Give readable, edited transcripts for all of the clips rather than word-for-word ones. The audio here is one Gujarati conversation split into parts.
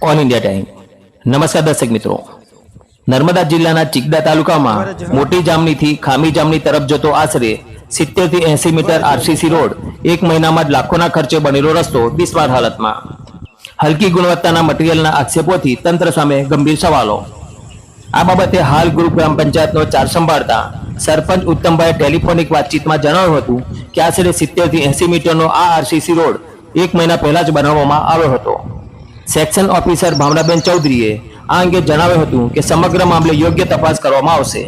All India time. નમસ્કાર દર્શક મિત્રો, નર્મદા જિલ્લાના ચિકદા તાલુકામાં મોટી જામનીથી ખામી જામની તરફ જતો આશરે 70 થી 80 મીટર આરસીસી રોડ એક મહિનામાં જ લાખોના ખર્ચે બનેલો રસ્તો બિસ્માર હાલતમાં। હલકી ગુણવત્તાના મટીરીયલના આક્ષેપોથી તંત્ર સામે ગંભીર સવાલો। આ બાબતે હાલ ગ્રુપ ગ્રામ પંચાયતનો ચાર્જ સંભાળતા સરપંચ ઉત્તમભાઈએ ટેલિફોનિક વાતચીતમાં જણાવ્યું હતું કે આશરે 70 થી 80 મીટરનો આ આરસીસી રોડ એક મહિના પહેલા જ બનાવવામાં આવ્યો હતો। સેક્શન ઓફિસર ભાવનાબેન ચૌધરીએ આ અંગે જણાવ્યું હતું કે સમગ્ર મામલે યોગ્ય તપાસ કરવામાં આવશે।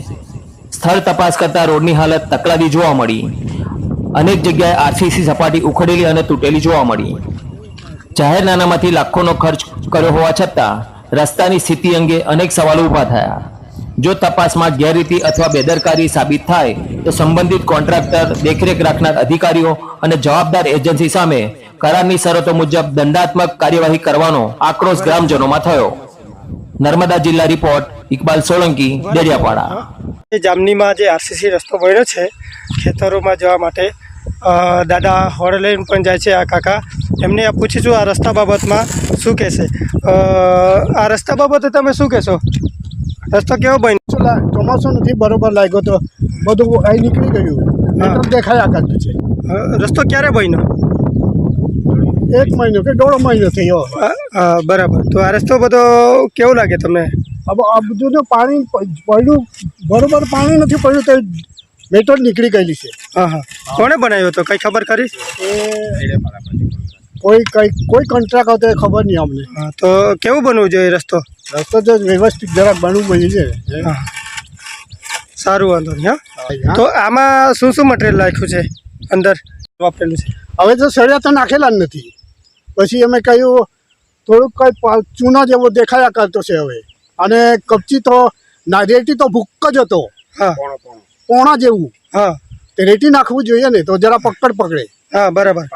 સ્થળ તપાસ કરતા રોડની હાલત તકલાદી જોવા મળી। અનેક જગ્યાએ આરસીસી સપાટી ઉખડેલી અને તૂટેલી જોવા મળી। જાહેરનામામાંથી લાખોનો ખર્ચ કર્યો હોવા છતાં રસ્તાની સ્થિતિ અંગે અનેક સવાલો ઊભા થયા। જો તપાસમાં ગેરરીતિ અથવા બેદરકારી સાબિત થાય તો સંબંધિત કોન્ટ્રાક્ટર, દેખરેખ રાખનાર અધિકારીઓ અને જવાબદાર એજન્સી સામે કરારની શરતો મુજબ દંડાત્મક કાર્યવાહી કરવાનો આક્રોશ ગ્રામજનોમાં થયો। નર્મદા જિલ્લા રિપોર્ટ ઇકબાલ સોલંકી, ડેડિયાપાડા। જામનીમાં જે આરસીસી રસ્તો બન્યો છે ખેતરોમાં જવા માટે, દાદા હોડ લઈને પણ જાય છે। આ કાકા, એમને પૂછીશું આ રસ્તા બાબતમાં શું કહેશે। આ રસ્તા બાબતે તમે શું કહેશો? રસ્તો કેવો બન્યો? ચોમાસું નથી બરોબર લાગ્યો તો બધું અહીં નીકળી ગયું, દેખાયા કરતું છે। રસ્તો ક્યારે બન્યો? 1 મહિનો કે 1.5 મહિનો થયો। બરાબર, તો આ રસ્તો બધો કેવું લાગે તમને? હવે આ બધું તો પાણી પડ્યું, બરોબર પાણી નથી પડ્યું તો મેટર નીકળી ગયેલી છે। હા, કોણે બનાવ્યો હતો, કઈ ખબર ખરી? કોઈ કોન્ટ્રાક્ટ આવતો એ ખબર નહીં અમને। હા, તો કેવું બનવું જોઈએ રસ્તો? રસ્તો તો વ્યવસ્થિત જરાક બનવું બની છે। સારું, વાંધો નહીં। હા, તો આમાં શું શું મટીરિયલ નાખ્યું છે અંદર વાપરેલું છે? હવે તો સળિયા તો નાખેલા જ નથી, પછી અમે કહ્યું થોડુંક કંઈ ચૂના જેવો દેખાયા કરતો છે હવે, અને કપચી તો રેતી તો ભૂક્ક જ હતો। હા, પોણા જેવું। હા, તે રેતી નાખવું જોઈએ ને તો જરા પકડ પકડે। હા, બરાબર।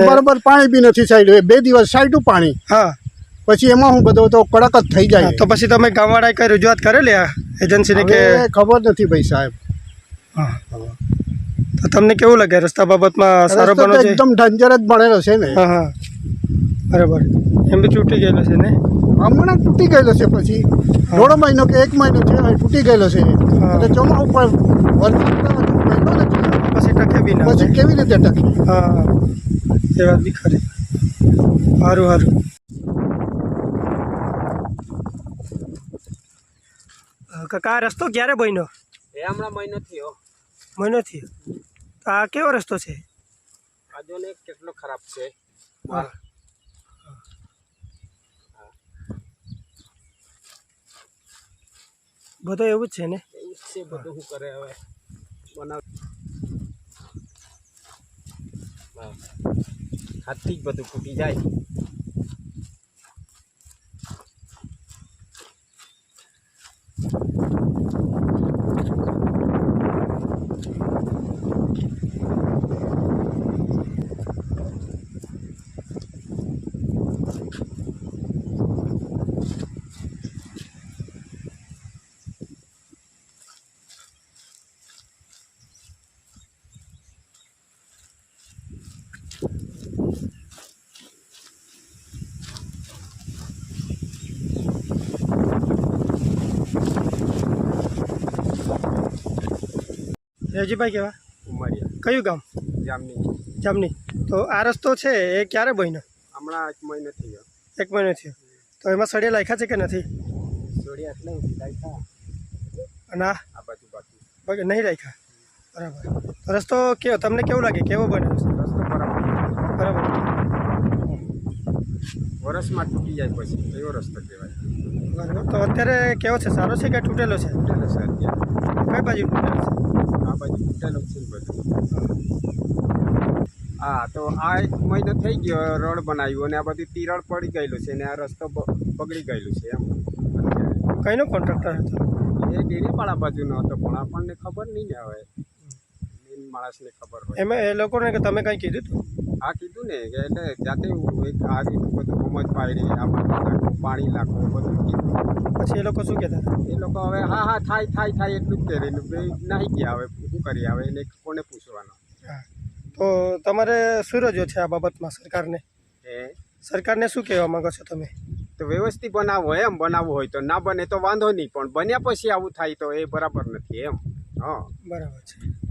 બરાબર પાણી બી નથી સાઈડ, 2 દિવસ સાઈડું પાણી। હા, પછી એમાં હું બધો તો કડક જ થઈ જાય। તો પછી તમે ગામવાળાએ કઈ રજૂઆત કરેલી આ એજન્સીને કે? ખબર નથી ભાઈ સાહેબ। હા, તો તમને કેવું લાગે રસ્તા બાબતમાં? સારો બનો છે? એકદમ ડેન્જર જ બનેલો છે ને। હા, હા, બરાબર। એમ બી તૂટી ગયેલો છે ને? હમણાં તૂટી ગયેલો છે, પછી 1.5 મહિનો કે 1 મહિનો છે તૂટી ગયેલો છે। એટલે ચોમાસું ઉપર પછી ટકે બી ના, પછી કેવી રીતે ટકે? હા, એ વાત બી ખરી। સારું સારું। કાકા, આ રસ્તો ક્યારે બન્યો? હમણાં મહિનો થયો। મહિનો થયો? તો આ કેવો રસ્તો છે? આજો ને કેટલો ખરાબ છે। હા, બધો એવું જ છે ને? એવું જ છે બધું। શું કરે હવે, બનાવ હાથથી જ બધું ફૂટી જાય। રેજીભાઈ કેવા? ઉમરિયા, કયું ગામ? જામની। જામની। તો આ રસ્તો છે એ ક્યારે બન્યો? હમણાં 1 મહિનો થયો। 1 મહિનો થયો? તો એમાં સળિયા લાખ્યા છે કે નથી? જોડિયા એટલે લાગ્યા, અને આ બાજુ નહીં રાખ્યા? બરાબર। તો રસ્તો કેવો, તમને કેવું લાગે, કેવો બન્યો છે? રસ્તો બરાબર। વરસમાં તૂટી જાય પછી એવો રસ્તો કહેવાય। બરાબર, તો અત્યારે કેવો છે, સારો છે કે તૂટેલો છે? તૂટેલો છે અત્યારે। કઈ બાજુ તૂટેલો છે? આ બાજુ તૂટેલો છે બધું। હા, તો આ 1 મહિનો થઈ ગયો રોડ બનાવ્યું, અને આ બધું તિરાડ પડી ગયેલું છે, ને આ રસ્તો બગડી ગયેલું છે એમ। કઈનો કોન્ટ્રાક્ટર હતો? એ ડેડીયાપાડા બાજુનો હતો, પણ આપણને ખબર નહીં ને, હવે મેન માણસને ખબર હોય। એમાં એ લોકોને કે તમે કંઈ કીધું હતું? હા, કીધું ને કે એટલે જાતે એક આવી બધું સમજ પાડી, આમાં પાણી નાખો બધું કીધું। પછી એ લોકો શું કહેતા હતા? એ લોકો હવે હા હા થાય એટલું જ કરે, નહીં ગયા હવે શું કરીએ, હવે એને કોને પૂછવાનો? હા, તો તમારે શું રજૂ છે આ બાબતમાં સરકારને? સરકારને શું કહેવા માંગો છો તમે? તો વ્યવસ્થિત બનાવવો એમ, બનાવવું હોય તો, ના બને તો વાંધો નહીં, પણ બન્યા પછી આવું થાય તો એ બરાબર નથી એમ. હા બરાબર છે.